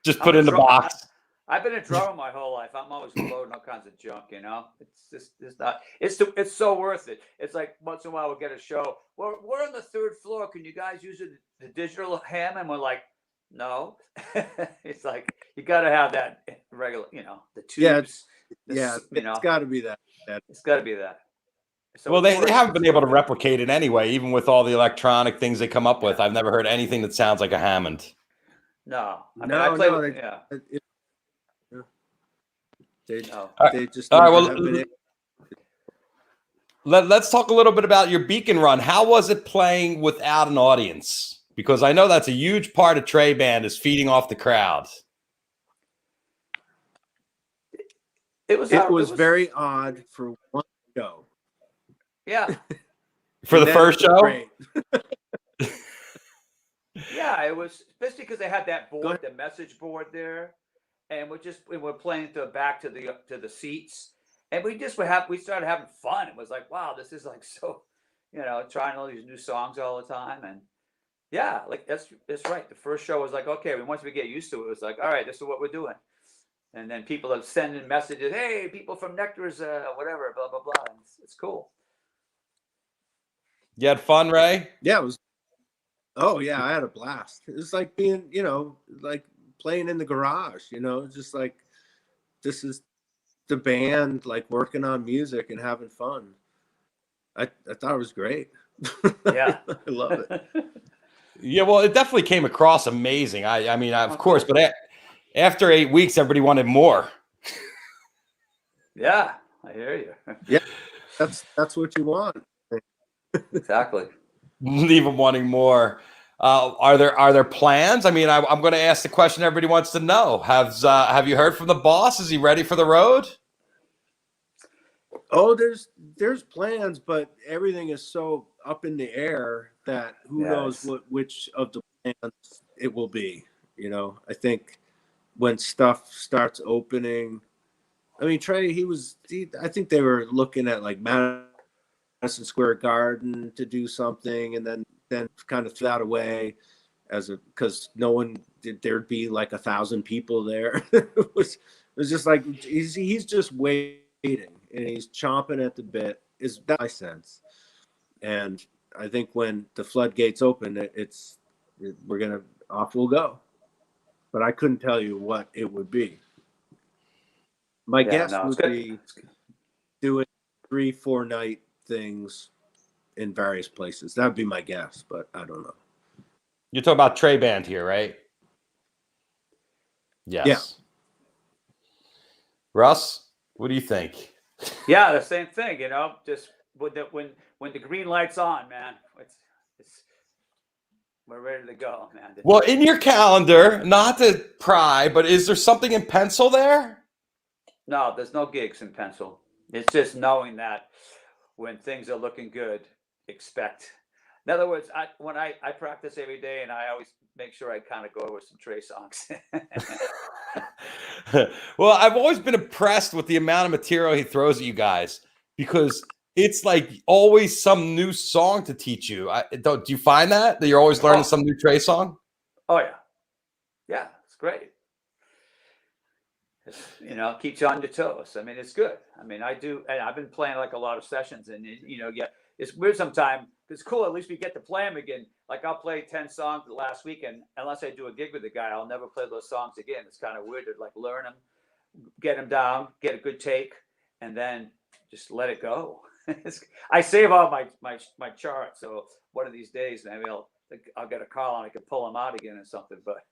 B: Just put in the box.
D: I've been a drummer my whole life. I'm always loading all kinds of junk, you know. It's so worth it. It's like once in a while we'll get a show. We're on the 3rd floor. Can you guys use the digital Hammond? We're like, no. It's like you got to have that regular, you know, the tubes.
E: It's got to be that.
D: It's got to be that. So
B: well, they haven't been able to replicate it anyway, even with all the electronic things they come up with. I've never heard anything that sounds like a Hammond.
D: No.
E: They just.
B: All right. Well, let's talk a little bit about your Beacon run. How was it playing without an audience? Because I know that's a huge part of Trey Band is feeding off the crowd.
E: It was very odd for one show.
D: Yeah.
B: For the first show?
E: Great.
D: Yeah, it was especially because they had that board, the message board there, and we're playing back to the seats, and we started having fun. It was like, wow, this is like so, you know, trying all these new songs all the time, and yeah, like that's right. The first show was like, okay, once we get used to it, it was like, all right, this is what we're doing. And then people are sending messages, hey, people from Nectar's, whatever, blah, blah, blah. It's cool.
B: You had fun, Ray?
E: Yeah, it was. Oh, yeah, I had a blast. It was like being, you know, like playing in the garage, you know, just like this is the band, like working on music and having fun. I thought it was great.
D: Yeah.
E: I love it.
B: Yeah, well, it definitely came across amazing. I mean, of course, but after 8 weeks, everybody wanted more.
D: Yeah, I hear you.
E: Yeah, that's what you want.
D: Exactly.
B: Leave them wanting more. Are there plans? I mean, I'm going to ask the question everybody wants to know. Have you heard from the boss? Is he ready for the road?
E: Oh, there's plans, but everything is so up in the air that who knows which of the plans it will be. You know, I think when stuff starts opening, I mean, Trey, I think they were looking at like Madison Square Garden to do something, and then kind of threw that away because there'd be like 1,000 people there. it was just like he's just waiting and he's chomping at the bit. Is that my sense? And I think when the floodgates open, off we'll go. But I couldn't tell you what it would be. My
D: Yeah,
E: guess
D: no, it's
E: would
D: good.
E: be doing 3-4 night things in various places. That would be my guess, but I don't know.
B: You're talking about Trey Band here, right?
E: Yeah.
B: Yes. Russ, what do you think?
D: Yeah, the same thing. Just when the green light's on, man, it's we're ready to go, man.
B: Well, in your calendar, not to pry, but is there something in pencil there?
D: No, there's no gigs in pencil. It's just knowing that when things are looking good, expect. In other words, when I practice every day, and I always make sure I kind of go with some Trey songs.
B: Well, I've always been impressed with the amount of material he throws at you guys because it's like always some new song to teach you. Do you find that you're always learning some new Trey song?
D: Oh yeah, yeah, it's great. Keeps you on your toes. I mean, it's good. I mean, I do, and I've been playing like a lot of sessions, and it's weird sometimes. It's cool. At least we get to play them again. Like I'll play 10 songs the last weekend. Unless I do a gig with the guy, I'll never play those songs again. It's kind of weird to like learn them, get them down, get a good take, and then just let it go. I save all my charts. So one of these days, maybe I'll get a call and I can pull them out again or something. But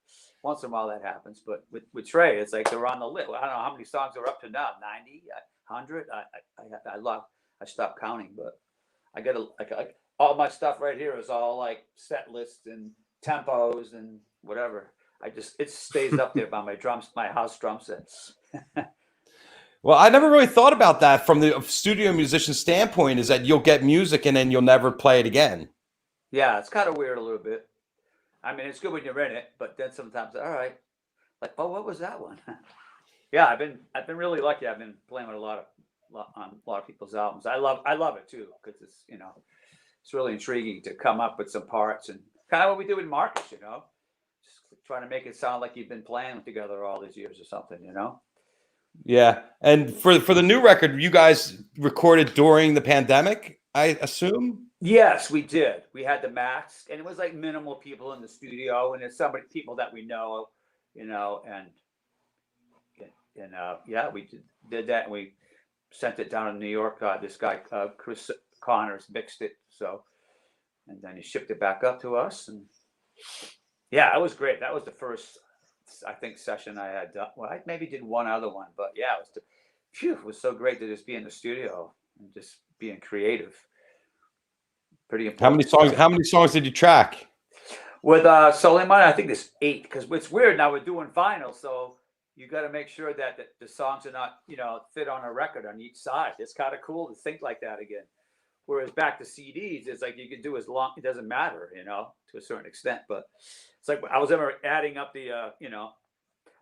D: once in a while that happens. But with Trey, it's like they're on the list. I don't know how many songs are up to now. 90, 100. I stopped counting, but I get all my stuff right here is all like set lists and tempos and whatever. It stays up there by my drums, my house drum sets.
B: Well, I never really thought about that from the studio musician standpoint, is that you'll get music and then you'll never play it again.
D: Yeah, it's kind of weird a little bit. I mean, it's good when you're in it, but then sometimes, all right, like, oh, what was that one? Yeah, I've been really lucky. I've been playing with on a lot of people's albums. I love it too, because it's really intriguing to come up with some parts and kind of what we do with Marcus, just trying to make it sound like you've been playing together all these years or something,
B: Yeah. And for the new record, you guys recorded during the pandemic, I assume?
D: Yes, we did. We had the mask, and it was like minimal people in the studio, and it's people that we know, and yeah, we did that, and we sent it down to New York. This guy, Chris Connors, mixed it, and then he shipped it back up to us, and yeah, it was great. That was the first, I think, session I had done. Well, I maybe did one other one, but yeah, it was so great to just be in the studio and just being creative. Pretty important.
B: How many songs did you track?
D: With Suleiman, I think there's 8, because it's weird now we're doing vinyl, so you got to make sure that the songs are not, fit on a record on each side. It's kind of cool to think like that again. Whereas back to CDs, it's like you can do as long, it doesn't matter, to a certain extent. But it's like I was ever adding up the,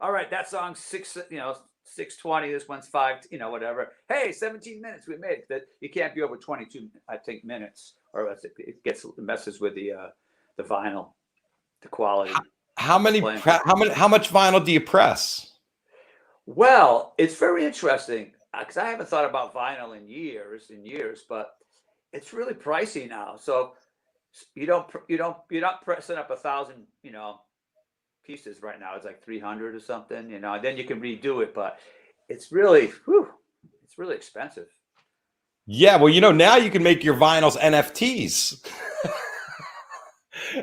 D: all right, that song's 620, this one's 5, whatever. Hey, 17 minutes we made. That you can't be over 22, I think, minutes, or else it messes with the vinyl, the quality.
B: How much vinyl do you press?
D: Well, it's very interesting because I haven't thought about vinyl in years and years, but it's really pricey now. So you're not pressing up 1,000, pieces right now. It's like 300 or something, and then you can redo it, but it's really expensive.
B: Yeah, well, now you can make your vinyls NFTs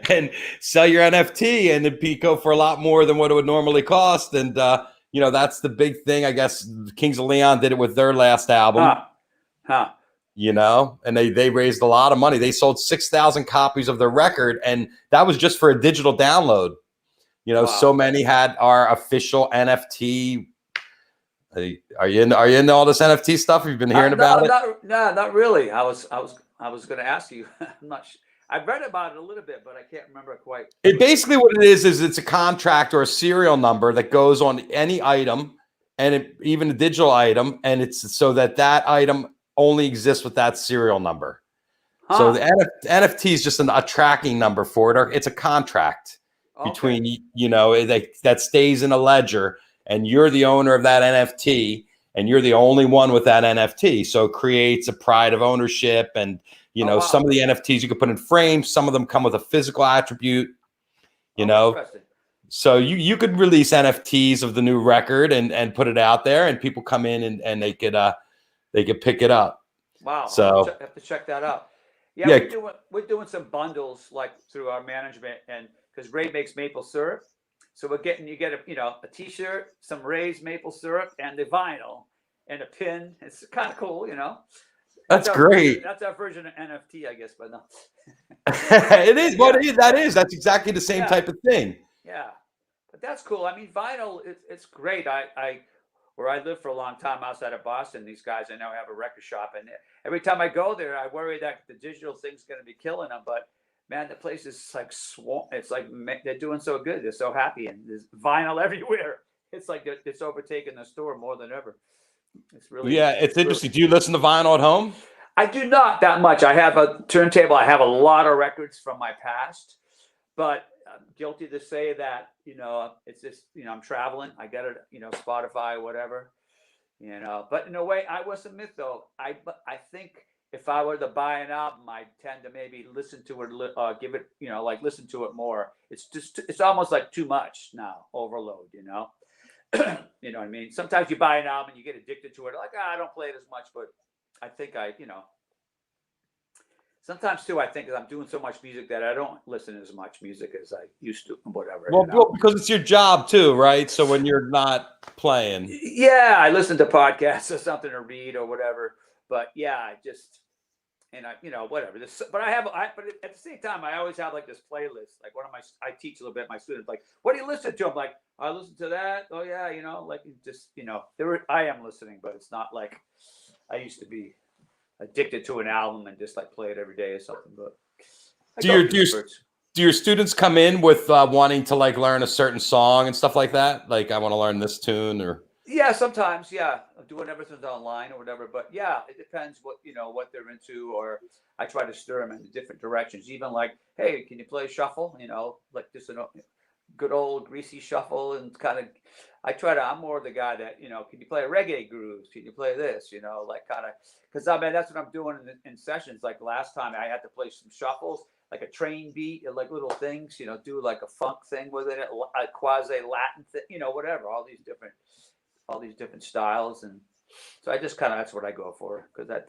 B: and sell your NFT, and it'd go for a lot more than what it would normally cost. And that's the big thing. I guess Kings of Leon did it with their last album. And they raised a lot of money. They sold 6,000 copies of their record, and that was just for a digital download. Wow. So many had our official NFT. Are you into all this NFT stuff? Have you been hearing about it?
D: Not really. I was going to ask you. I'm not sure. I've read about it a little bit, but I can't remember quite.
B: It basically what it is it's a contract or a serial number that goes on any item, and even a digital item, and it's so that item only exists with that serial number. So the NFT is just a tracking number for it, or it's a contract between that stays in a ledger, and you're the owner of that NFT, and you're the only one with that NFT. So it creates a pride of ownership, and some of the NFTs you can put in frames. Some of them come with a physical attribute.
D: Interesting.
B: So you could release NFTs of the new record and put it out there, and people come in and they could pick it up.
D: Wow.
B: So
D: Have to check that out. Yeah,
B: yeah,
D: we're doing some bundles like through our management, and because Ray makes maple syrup, so you get a T-shirt, some Ray's maple syrup, and the vinyl and a pin. It's kind of cool,
B: that's great.
D: That's our version of NFT, I guess, but no.
B: It is what it is. That is. That's exactly the same type of thing.
D: Yeah, but that's cool. I mean, vinyl, it's great. Where I lived for a long time outside of Boston, these guys I know have a record shop, and every time I go there, I worry that the digital thing's going to be killing them. But man, the place is like it's like they're doing so good. They're so happy, and there's vinyl everywhere. It's like it's overtaken the store more than ever. It's really
B: it's interesting. Do you listen to vinyl at home?
D: I do not that much. I have a turntable. I have a lot of records from my past, but I'm guilty to say that, it's just, I'm traveling. I get it, Spotify, whatever, but in a way, I will admit though, I think if I were to buy an album, I tend to maybe listen to it, give it, listen to it more. It's almost like too much now, overload, you know what I mean? Sometimes you buy an album and you get addicted to it. Like, I don't play it as much, but I think sometimes too, I think I'm doing so much music that I don't listen as much music as I used to, whatever.
B: Well, because it's your job too, right? So when you're not playing.
D: Yeah, I listen to podcasts or something to read or whatever. But yeah, whatever. But but at the same time, I always have like this playlist. Like I teach a little bit my students, like, what do you listen to? I'm like, I listen to that. Oh yeah, I am listening, but it's not like I used to be addicted to an album and just like play it every day or something. But
B: do your students come in with wanting to like learn a certain song and stuff like that? Like, I want to learn this tune, or
D: yeah, sometimes, yeah, I'm doing everything online or whatever. But yeah, it depends what they're into, or I try to stir them in different directions. Even like, hey, can you play shuffle? Like just a good old greasy shuffle, and kind of. I'm more the guy that, can you play a reggae grooves? Can you play this? Like kind of, because that's what I'm doing in sessions. Like last time I had to play some shuffles, like a train beat, like little things, do like a funk thing with it, a quasi Latin thing, whatever, all these different styles. And so I just that's what I go for, because that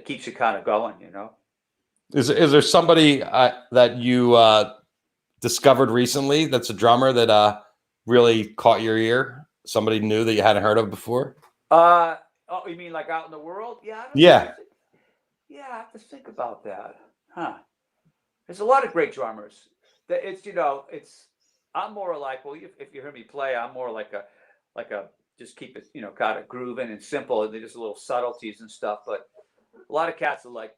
D: keeps you kind of going,
B: Is there somebody that you discovered recently that's a drummer that really caught your ear? Somebody new that you hadn't heard of before?
D: Oh, you mean like out in the world? Yeah. Yeah, I have to think about that. Huh. There's a lot of great drummers. I'm more like, well, if you hear me play, I'm more like a just keep it, kind of grooving and simple, and there's little subtleties and stuff. But a lot of cats are like,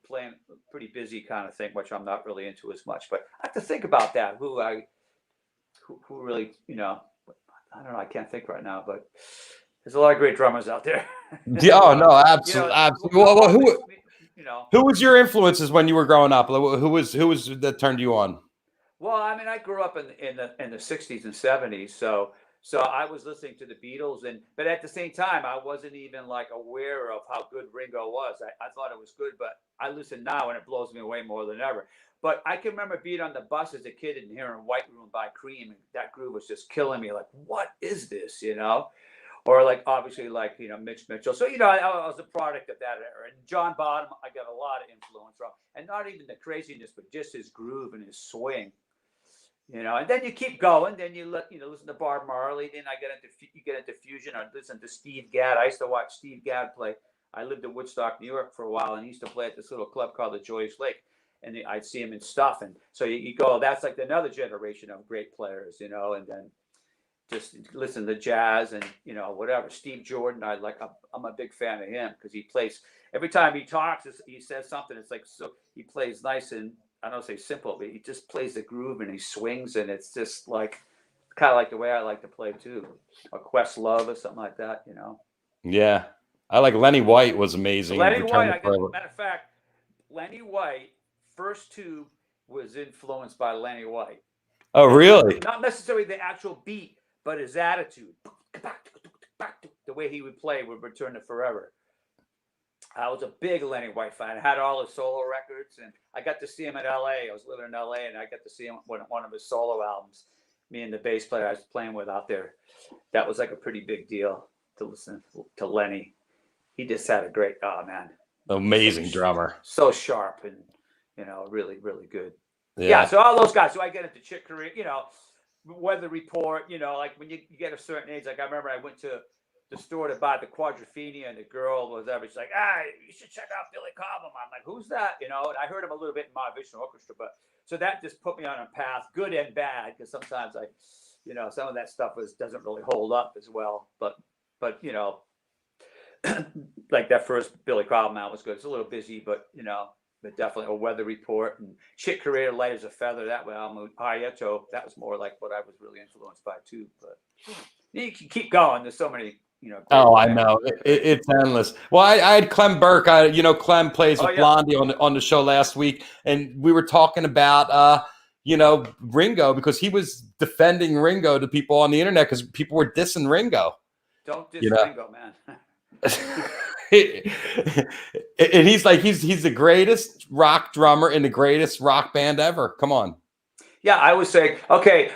D: playing pretty busy kind of thing, which I'm not really into as much. But I have to think about that. Who really, I don't know. I can't think right now, but there's a lot of great drummers out there.
B: Yeah, oh no, absolutely, absolutely. Well, who was your influences when you were growing up? Who was that turned you on?
D: Well, I mean, I grew up in the 60s and 70s, so I was listening to the Beatles, but at the same time, I wasn't even like aware of how good Ringo was. I thought it was good, but I listen now and it blows me away more than ever. But I can remember being on the bus as a kid and hearing White Room by Cream, and that groove was just killing me. Like, what is this, Or like, obviously, like, Mitch Mitchell. So, I was a product of that era. And John Bonham, I got a lot of influence from. And not even the craziness, but just his groove and his swing. And then you keep going. Then you listen to Bob Marley. Then you get into fusion, or listen to Steve Gadd. I used to watch Steve Gadd play. I lived in Woodstock, New York for a while, and he used to play at this little club called the Joyous Lake. And I'd see him in stuff. And so you go, that's like another generation of great players, and then just listen to jazz and, whatever. Steve Jordan, I'm a big fan of him, because he plays, every time he talks, he says something. It's like, so he plays nice and, I don't say simple, but he just plays the groove and he swings, and it's just like kind of like the way I like to play too, or Questlove or something like that,
B: Yeah, I like Lenny White was amazing.
D: Lenny White, matter of fact, Lenny White first tube was influenced by Lenny White.
B: Oh, really?
D: Not necessarily the actual beat, but his attitude, the way he would play with Return to Forever. I was a big Lenny White fan. I had all his solo records, and I got to see him in L.A. I was living in L.A., and I got to see him on one of his solo albums. Me and the bass player I was playing with out there. That was like a pretty big deal to listen to Lenny. He just had a great,
B: amazing drummer.
D: So sharp and, really, really good. Yeah. So all those guys. So I get into Chick Corea, Weather Report, like when you get a certain age, like I remember I went to the store to buy the Quadrophenia, and the girl was ever, she's like, you should check out Billy Cobham. I'm like, who's that? And I heard him a little bit in Mahavishnu Orchestra, but so that just put me on a path, good and bad, because sometimes some of that stuff doesn't really hold up as well. But like that first Billy Cobham album was good. It's a little busy, but definitely a Weather Report and Chick Corea, Light as a Feather. That album, Paieto, that was more like what I was really influenced by too. But you can keep going. There's so many.
B: Oh, I know. It's endless. Well, I had Clem Burke. Clem plays with Blondie on the show last week, and we were talking about Ringo, because he was defending Ringo to people on the internet because people were dissing Ringo.
D: Don't diss Ringo, man.
B: And he's like, he's the greatest rock drummer in the greatest rock band ever. Come on.
D: Yeah, I would say, okay,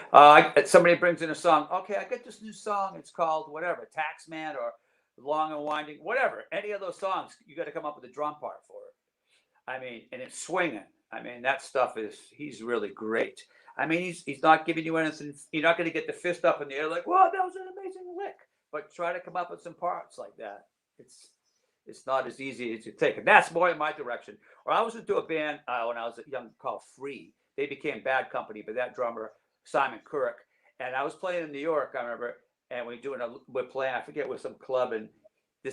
D: somebody brings in a song. Okay, I got this new song. It's called whatever, Taxman or Long and Winding, whatever. Any of those songs, you got to come up with a drum part for it. I mean, and it's swinging. I mean, that stuff he's really great. I mean, he's not giving you anything. You're not going to get the fist up in the air like, well, that was an amazing lick. But try to come up with some parts like that. It's not as easy as you think. And that's more in my direction. Or I was into a band when I was young called Free. They became Bad Company, but that drummer, Simon Kirk, and I was playing in New York, I remember, and we're playing, I forget, with some club, and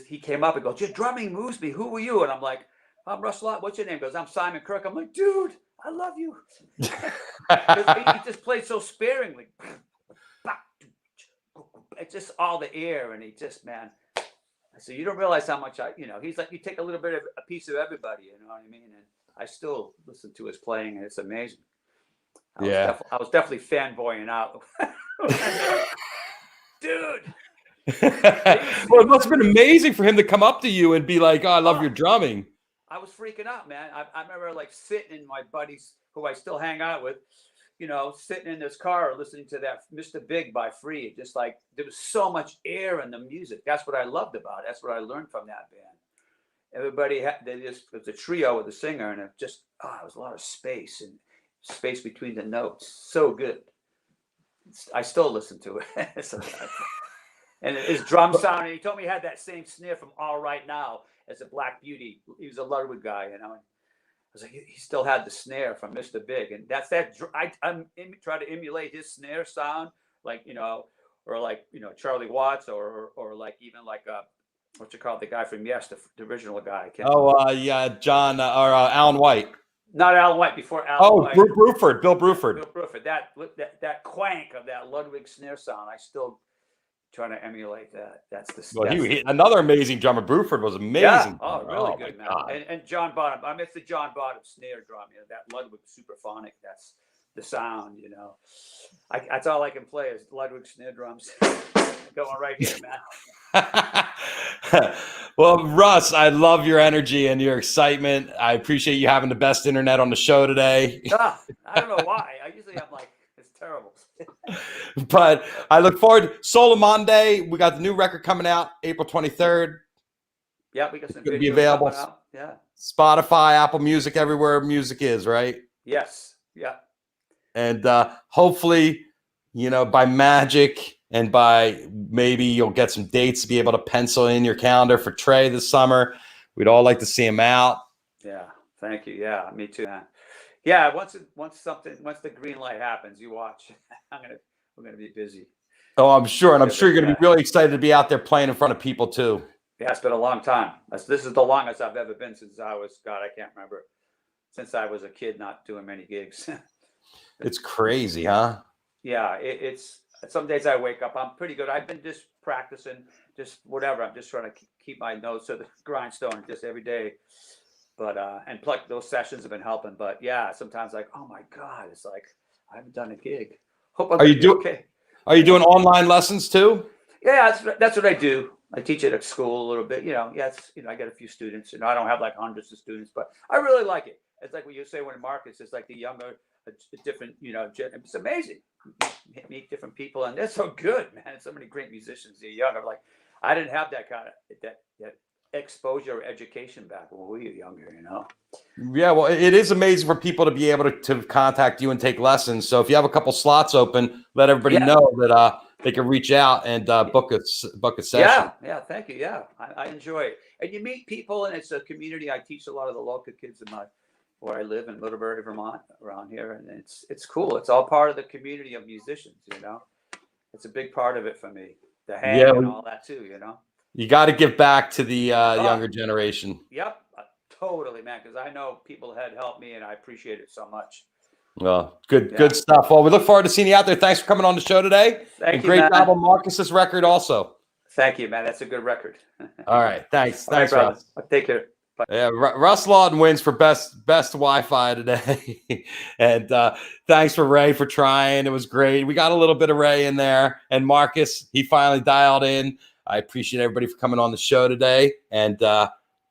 D: he came up and goes, your drumming moves me. Who were you? And I'm like, I'm Russ Lawton. What's your name? He goes, I'm Simon Kirk. I'm like, dude, I love you. He just played so sparingly. It's just all the air, and he just, man. So you don't realize how much he's like, you take a little bit of a piece of everybody, you know what I mean? And I still listen to his playing, and it's amazing. I was definitely fanboying out. Dude.
B: Well, it must have been amazing for him to come up to you and be like, oh, I love your drumming.
D: I was freaking out, man. I remember like sitting in my buddies who I still hang out with, sitting in this car listening to that Mr. Big by Free. Just like there was so much air in the music. That's what I loved about it. That's what I learned from that band. Everybody it was a trio with a singer, and it was a lot of space between the notes. So good. I still listen to it sometimes. And his drum sound, and he told me he had that same snare from All Right Now as a Black Beauty. He was a Ludwig guy, And I was like, he still had the snare from Mr. Big, and that's that. I try to emulate his snare sound, like or like Charlie Watts, or like even like what you call the guy from Yes, the original guy.
B: John or Alan White.
D: Not Alan White, before Alan White.
B: Bill Bruford.
D: Bill Bruford. That clank of that Ludwig snare sound, I still trying to emulate that. That's
B: another amazing drummer. Bruford was amazing.
D: Yeah. Oh, really good, man. And John Bottom. I miss the John Bottom snare drum. That Ludwig Superphonic. That's the sound. That's all I can play is Ludwig snare drums. Going right here, man.
B: Well, Russ, I love your energy and your excitement. I appreciate you having the best internet on the show today.
D: I don't know why. I'm like, it's terrible.
B: But I look forward. Solo Monday. We got the new record coming out April 23rd.
D: Yeah, we got some.
B: It's going to be available.
D: Yeah.
B: Spotify, Apple Music, everywhere music is, right?
D: Yes. Yeah.
B: And hopefully, by magic and by maybe you'll get some dates to be able to pencil in your calendar for Trey this summer. We'd all like to see him out.
D: Yeah. Thank you. Yeah, me too, man. Yeah, once the green light happens, you watch. We're gonna be busy.
B: Oh, I'm sure, and I'm sure you're gonna be really excited to be out there playing in front of people too.
D: Yeah, it's been a long time. This is the longest I've ever been since I can't remember, since I was a kid, not doing many gigs.
B: It's crazy, huh?
D: Yeah, it's some days I wake up, I'm pretty good. I've been just practicing, just whatever. I'm just trying to keep my nose to the grindstone just every day. But and like those sessions have been helping. But yeah, sometimes like, oh my God, it's like I haven't done a gig. Hope I'm okay.
B: Are you doing online lessons too?
D: Yeah, that's what I do. I teach it at school a little bit. Yes, I get a few students. I don't have like hundreds of students, but I really like it. It's like what you say when Marcus is like the younger, a different, it's amazing. Meet different people, and they're so good, man. So many great musicians. They're young. I'm like, I didn't have that kind of that exposure or education back when we were younger.
B: Yeah, well, it is amazing for people to be able to contact you and take lessons. So if you have a couple slots open, let everybody know that they can reach out and book a session.
D: Yeah, thank you. Yeah, I enjoy it. And you meet people, and it's a community. I teach a lot of the local kids where I live in Middlebury, Vermont, around here, and it's cool. It's all part of the community of musicians. It's a big part of it for me. The hang and all that too.
B: You got to give back to the younger generation.
D: Yep, totally, man. Because I know people had helped me, and I appreciate it so much.
B: Well, good stuff. Well, we look forward to seeing you out there. Thanks for coming on the show today.
D: Thank you,
B: great
D: man.
B: job on Marcus's record also.
D: Thank you, man. That's a good record.
B: All right. Thanks.
D: All right,
B: Russ.
D: Take care. Bye.
B: Yeah, Russ Lawton wins for best Wi-Fi today. And thanks for Ray for trying. It was great. We got a little bit of Ray in there. And Marcus, he finally dialed in. I appreciate everybody for coming on the show today. And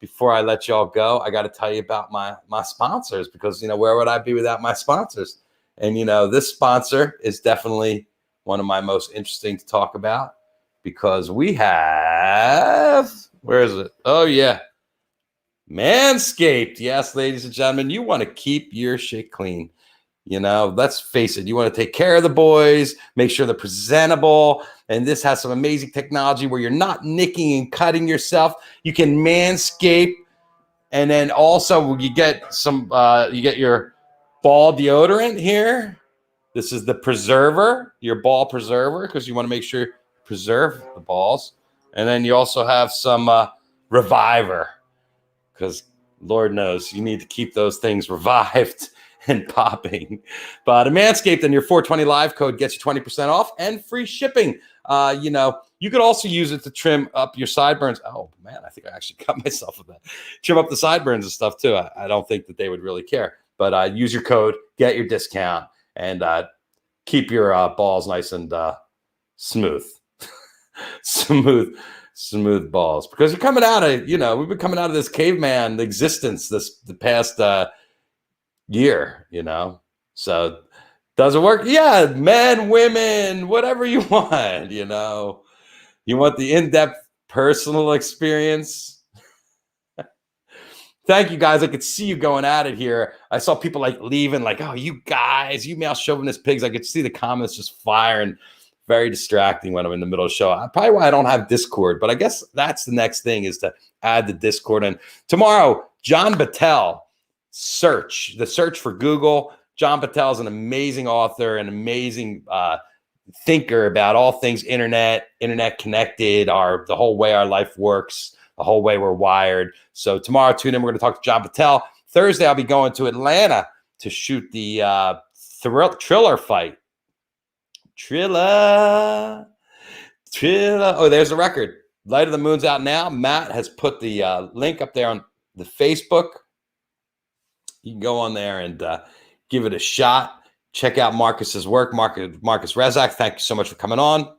B: before I let y'all go, I got to tell you about my sponsors, because, where would I be without my sponsors? And, this sponsor is definitely one of my most interesting to talk about, because we have, where is it? Oh, yeah. Manscaped. Yes, ladies and gentlemen, you want to keep your shit clean. Let's face it. You want to take care of the boys, make sure they're presentable. And this has some amazing technology where you're not nicking and cutting yourself. You can manscape. And then also you get your ball deodorant here. This is the preserver, your ball preserver, because you want to make sure you preserve the balls. And then you also have some reviver, because Lord knows you need to keep those things revived and popping. But a Manscaped and your 420 live code gets you 20% off and free shipping. You could also use it to trim up your sideburns. Oh man, I think I actually got myself with that. Trim up the sideburns and stuff too. I don't think that they would really care, but use your code, get your discount, and keep your balls nice and smooth. Smooth balls, because you're coming out of, we've been coming out of this caveman existence the past year, so does it work? Yeah, men, women, whatever you want, you want the in-depth personal experience. Thank you guys. I could see you going at it here. I saw people leaving oh, you guys, you male chauvinist pigs. I could see the comments just firing. Very distracting when I'm in the middle of the show. Probably why I don't have Discord, but I guess that's the next thing, is to add the Discord. And tomorrow, John Battelle, the search for Google. John Battelle is an amazing author, an amazing thinker about all things internet connected, the whole way our life works, the whole way we're wired. So tomorrow, tune in. We're going to talk to John Battelle. Thursday, I'll be going to Atlanta to shoot the Triller fight. Triller. Oh, there's the record. Light of the Moon's out now. Matt has put the link up there on the Facebook. You can go on there and give it a shot. Check out Marcus's work. Marcus Rezak, thank you so much for coming on.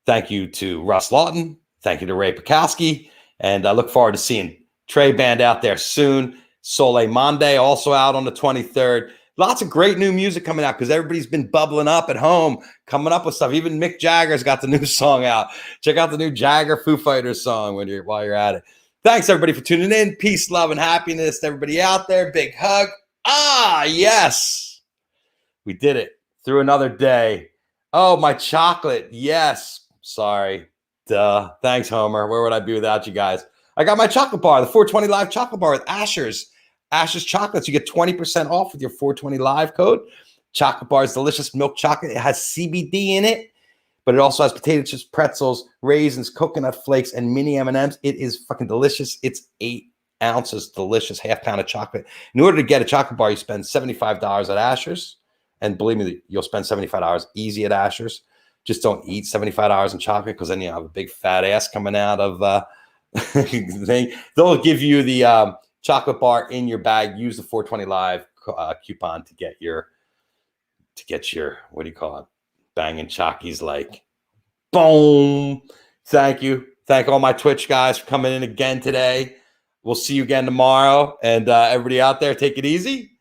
B: Thank you to Russ Lawton. Thank you to Ray Paczkowski. And I look forward to seeing Trey Band out there soon. Soleil Monday also out on the 23rd. Lots of great new music coming out, because everybody's been bubbling up at home, coming up with stuff. Even Mick Jagger's got the new song out. Check out the new Jagger Foo Fighters song while you're at it. Thanks, everybody, for tuning in. Peace, love, and happiness to everybody out there. Big hug. Yes. We did it. Through another day. Oh, my chocolate. Yes. Sorry. Duh. Thanks, Homer. Where would I be without you guys? I got my chocolate bar, the 420 Live chocolate bar with Asher's chocolates. You get 20% off with your 420 Live code. Chocolate bar is delicious milk chocolate. It has CBD in it, but it also has potato chips, pretzels, raisins, coconut flakes, and mini M&Ms. It is fucking delicious. It's 8 ounces, delicious, half pound of chocolate. In order to get a chocolate bar, you spend $75 at Asher's. And believe me, you'll spend $75 easy at Asher's. Just don't eat $75 in chocolate, because then you have a big fat ass coming out of thing. They'll give you the chocolate bar in your bag. Use the 420 Live coupon to get your what do you call it? Banging chockies like Boom. Thank you. Thank all my Twitch guys for coming in again today. We'll see you again tomorrow. And everybody out there, take it easy.